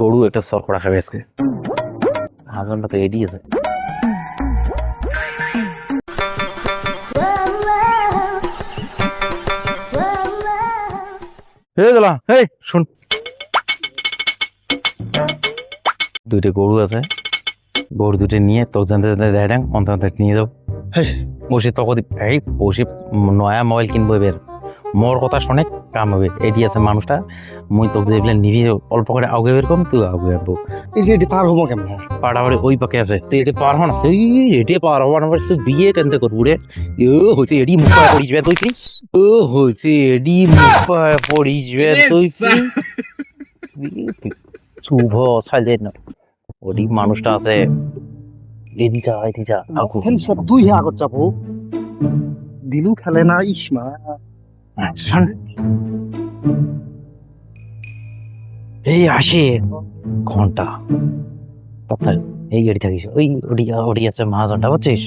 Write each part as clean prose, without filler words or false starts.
গরু একটা সরকড়া খাবে আজকে। হাজনটা তো এডি আছে। শোন, দুইটা গরু আছে, গরু দুটো নিয়ে তো জানতে দেয় অন্তত নিয়ে যাও। বসে তখন এই বসে নয়া মোবাইল কিনবো, এবার মোর কথা শোনে কাম হবে। এটি আছে মানুষটা, মুই তোকে যে নিবি অল্প করে আগে বের কম, তুই আগে আনবো। এটি পার হবো কেমন? পাড়াবাড়ি ওই পাকে আছে, তুই এটি পার হন আছে, এটি পার হবার তুই বিয়ে কেনতে করবো রে? ও হয়েছে এডি মুখ পড়িস বে তুই কি? ও হয়েছে এডি মুখ পড়িস বে তুই কি? শুভ সাইলেন ওডি মানুষটা আছে। এদিচা এদিচা সব তুই হে আগত যাবো, দিলু খেলে না ইসমা। এই আসে ঘন্টা এই গাড়ি থাকিস ওই ওটি আছে মহাজনটা, বুঝছিস?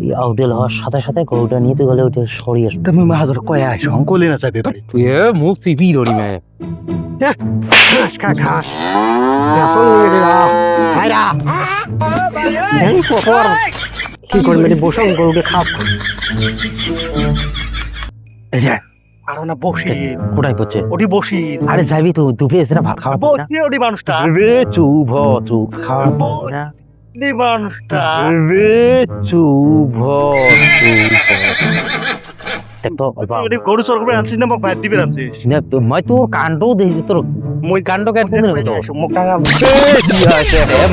এই আউদেল হওয়ার সাথে সাথে গরুটা নিয়ে তুই গেলে ওইটা সরিয়ে তুমি মাহাজর কয়া আইস কলে না যাবে বাড়ি। তুই মুখ চিপি ধরি মে ঘাস খা ঘাস কি করবে বসং গরুকে খাপ আর না বসি কোটাই পড়ছে ওটি বসি। আরে যাবি তো দুপুরে এসে ভাত খাওয়া বসি ওটি মানুষটা চুভ চুপ খাওয়া না মানুষটা চুভ গরু চর করে আনছিস না, মোক ভাত দিবে আনছিস না? মই তোর কাণ্ড দেখি, তোর মই কাণ্ড কেটে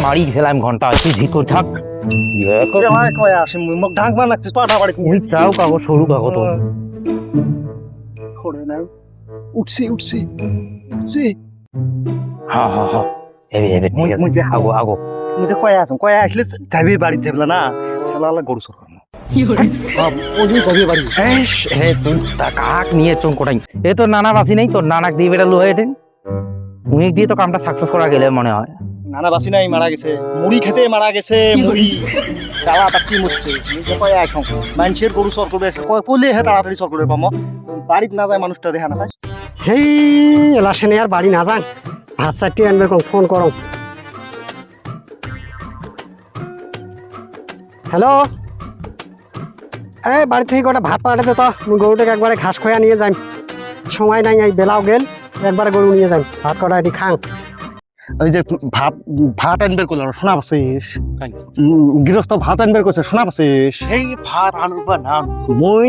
মারি ফেলাম ঘন্টা তুই ঝিক করে থাক। মোক ঢাক বান লাগছিস পাঠা বাড়ি চাও কাগজ সরু কাগজ তোর উঠছি উঠছি উঠছি। হ্যাঁ হ্যাঁ হ্যাঁ আগো আগো মুঝে কয়া আসলে যাবি বাড়িতে যাবলা না, খেলা গরু চর করবো যাবি বাড়ি। তুই কাক নিয়ে চোখ কোটাই এ তোর নানা বাসি নেই, তোর নানাক দিয়ে বেটা লোহা এটেন উনি দিয়ে তো কামটা সাকসেস করা গেলে মনে হয়। নানা বাসি নাই, মারা গেছে মুড়ি খেতে মারা গেছে। মুড়ি তালা তাকি মরছে কয়া আসং মানুষের গরু চর করবে কলে হে তাড়াতাড়ি চর করবে পাম বাড়িতে না যায় মানুষটা দেখা না পাই। হেই এলাসেনে আর বাড়ি না যান, ভাত চারটি আনবে ফোন করো। হ্যালো, এই বাড়ি থেকে কটা ভাত পাঠাতে তো গরুটাকে একবারে ঘাস খোয়া নিয়ে যাই, সময় নাই এই বেলাও গেল, একবারে গরু নিয়ে যাই ভাত কটা এটি খাং। ওই যে ভাত ভাত আনবে করল শোনা পাচ্ছিস, গৃহস্থ ভাত আনবে করছে শোনা পাচ্ছিস। সেই ভাত আনবা না মই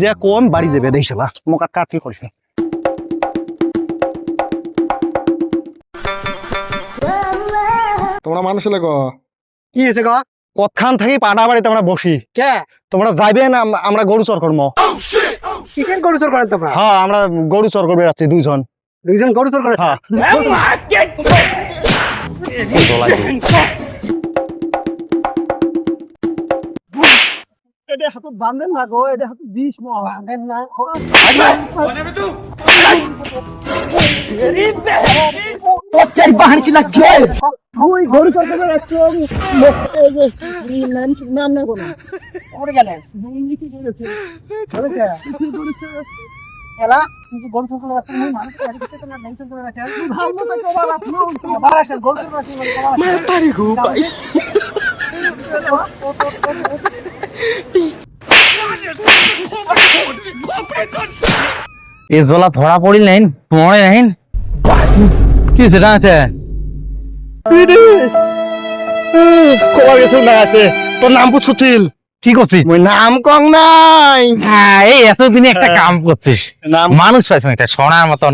যে কোন বাড়ি যাবে দেখছিলা মোক আর কাট কি করিস। তোমরা মানুষ লাগো কি হয়েছে গো? কতখান থেকে পাড়া বাড়িতে আমরা বসি কে তোমরা যাইবে না? আমরা গরু চর করবো। চিকেন গরু চর করেন তোমরা? হ্যাঁ আমরা গরু চর করবে যাচ্ছি দুইজন গরু চর করে। হ্যাঁ এটা হাতত বাঁধেন না গো, এটা হাতত বিষ বাঁধেন না। গরু চর করবে যাচ্ছি নাম না কোনো গেলেন জলা ধরা পড়িল নাই মরে নাইন কি সেটা আছে খবর গেছে না আছে তোর নাম পুছুছিল ঠিক আছে মই নাম কং নাই। হ্যাঁ এই এতদিনে একটা কাম করছিস, মানুষ পাইছ একটা সোনার মতন।